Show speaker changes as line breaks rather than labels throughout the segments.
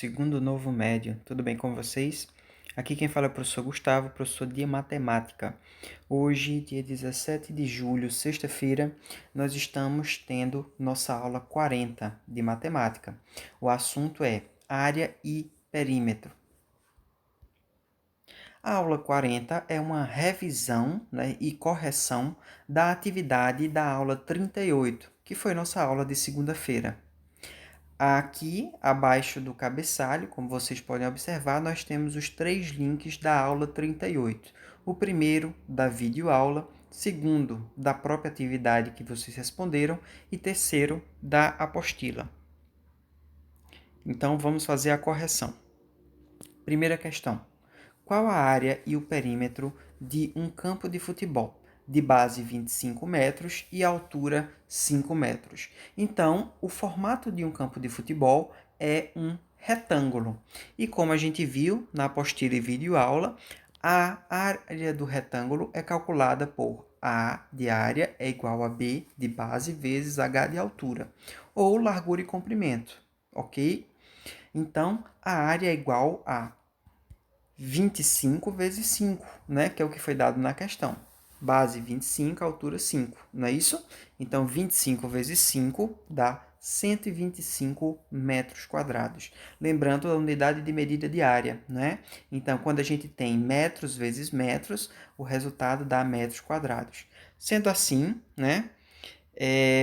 Segundo novo médio, tudo bem com vocês? Aqui quem fala é o professor Gustavo, professor de matemática. Hoje, dia 17 de julho, sexta-feira, nós estamos tendo nossa aula 40 de matemática. O assunto é área e perímetro. A aula 40 é uma revisão, e correção da atividade da aula 38, que foi nossa aula de segunda-feira. Aqui, abaixo do cabeçalho, como vocês podem observar, nós temos os 3 links da aula 38. O primeiro, da videoaula, segundo, da própria atividade que vocês responderam e terceiro, da apostila. Então, vamos fazer a correção. Primeira questão. Qual a área e o perímetro de um campo de futebol? De base 25 metros e altura 5 metros. Então, o formato de um campo de futebol é um retângulo. E como a gente viu na apostila e videoaula, a área do retângulo é calculada por A de área é igual a B de base vezes H de altura, ou largura e comprimento, ok? Então, a área é igual a 25 vezes 5, né? Que é o que foi dado na questão. Base 25, altura 5, não é isso? Então, 25 vezes 5 dá 125 metros quadrados. Lembrando a unidade de medida de área, né? Então, quando a gente tem metros vezes metros, o resultado dá metros quadrados. Sendo assim, né?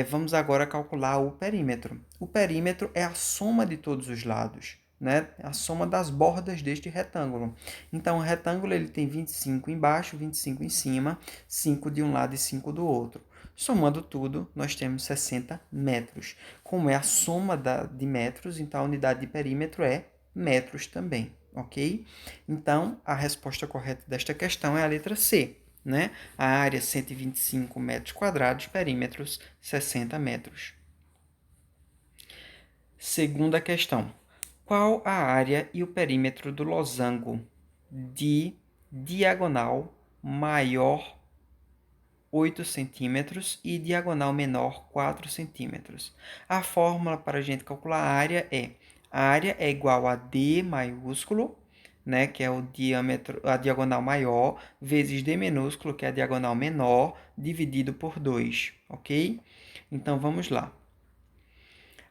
Vamos agora calcular o perímetro. O perímetro é a soma de todos os lados, né? A soma das bordas deste retângulo. Então, o retângulo ele tem 25 embaixo, 25 em cima, 5 de um lado e 5 do outro. Somando tudo, nós temos 60 metros. Como é a soma de metros, então a unidade de perímetro é metros também, ok? Então, a resposta correta desta questão é a letra C. Né? A área 125 metros quadrados, perímetros 60 metros. Segunda questão. Qual a área e o perímetro do losango de diagonal maior 8 centímetros e diagonal menor 4 centímetros? A fórmula para a gente calcular a área é igual a D maiúsculo, né, que é o diâmetro, a diagonal maior, vezes D minúsculo, que é a diagonal menor, dividido por 2, ok? Então, vamos lá.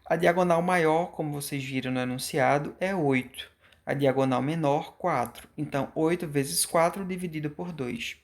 A diagonal maior, como vocês viram no enunciado, é 8. A diagonal menor, 4. Então, 8 vezes 4 dividido por 2.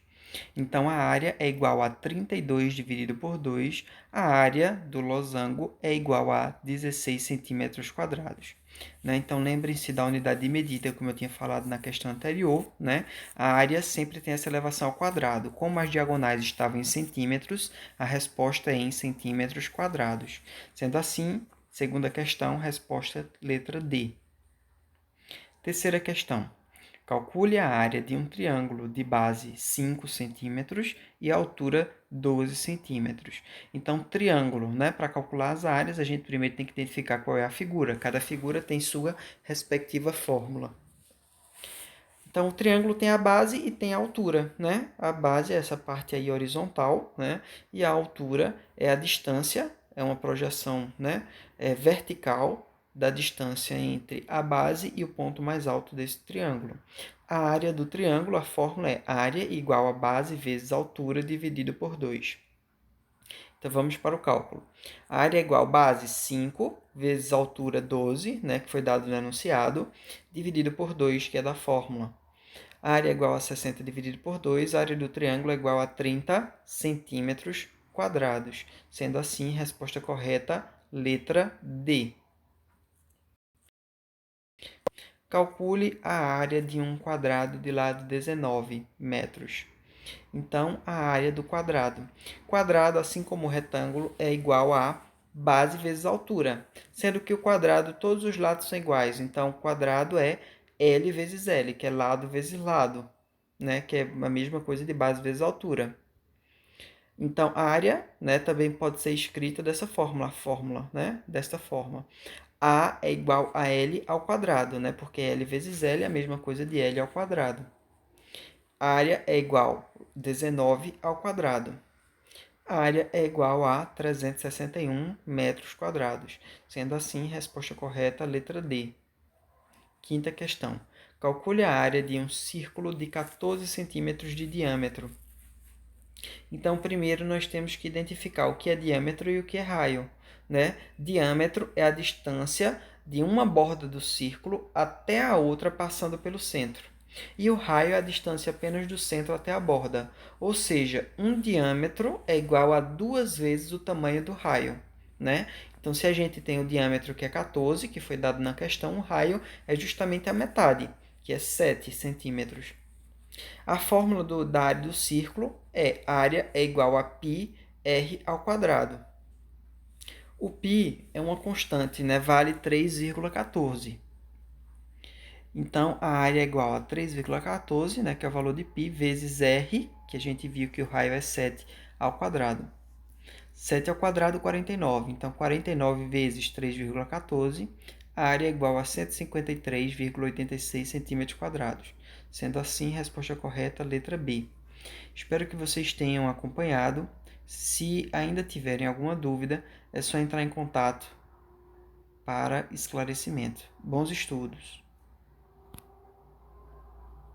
Então, a área é igual a 32 dividido por 2. A área do losango é igual a 16 centímetros quadrados. Né? Então, lembrem-se da unidade de medida, como eu tinha falado na questão anterior. Né? A área sempre tem essa elevação ao quadrado. Como as diagonais estavam em centímetros, a resposta é em centímetros quadrados. Sendo assim, segunda questão, resposta letra D. Terceira questão. Calcule a área de um triângulo de base 5 centímetros e altura 12 centímetros. Então, triângulo, né? Para calcular as áreas, a gente primeiro tem que identificar qual é a figura. Cada figura tem sua respectiva fórmula. Então, o triângulo tem a base e tem a altura, né? A base é essa parte aí horizontal, né? E a altura é a distância, é uma projeção, né? Vertical da distância entre a base e o ponto mais alto desse triângulo. A área do triângulo, a fórmula é área igual a base vezes altura dividido por 2. Então, vamos para o cálculo. A área é igual a base 5 vezes altura 12, né, que foi dado no enunciado, dividido por 2, que é da fórmula. A área é igual a 60 dividido por 2, a área do triângulo é igual a 30 centímetros quadrados. Sendo assim, resposta correta, letra D. Calcule a área de um quadrado de lado 19 metros. Então, a área do quadrado. Quadrado, assim como o retângulo, é igual a base vezes altura, sendo que o quadrado, todos os lados são iguais. Então, o quadrado é L vezes L, que é lado vezes lado, né? Que é a mesma coisa de base vezes altura. Então, a área, né, também pode ser escrita dessa fórmula, né? Desta forma. A é igual a L ao quadrado, né? Porque L vezes L é a mesma coisa de L ao quadrado. A área é igual a 19 ao quadrado. A área é igual a 361 metros quadrados. Sendo assim, resposta correta, letra D. Quinta questão. Calcule a área de um círculo de 14 centímetros de diâmetro. Então, primeiro nós temos que identificar o que é diâmetro e o que é raio, né? Diâmetro é a distância de uma borda do círculo até a outra passando pelo centro. E o raio é a distância apenas do centro até a borda. Ou seja, um diâmetro é igual a 2 vezes o tamanho do raio, né? Então, se a gente tem o diâmetro que é 14, que foi dado na questão, o raio é justamente a metade, que é 7 centímetros. A fórmula da área do círculo é área é igual a πr ao quadrado. O π é uma constante, né? Vale 3,14. Então, a área é igual a 3,14, né? Que é o valor de π, vezes r, que a gente viu que o raio é 7 ao quadrado. 7 ao quadrado, 49. Então, 49 vezes 3,14, a área é igual a 153,86 centímetros quadrados. Sendo assim, resposta correta, letra B. Espero que vocês tenham acompanhado. Se ainda tiverem alguma dúvida, é só entrar em contato para esclarecimento. Bons estudos!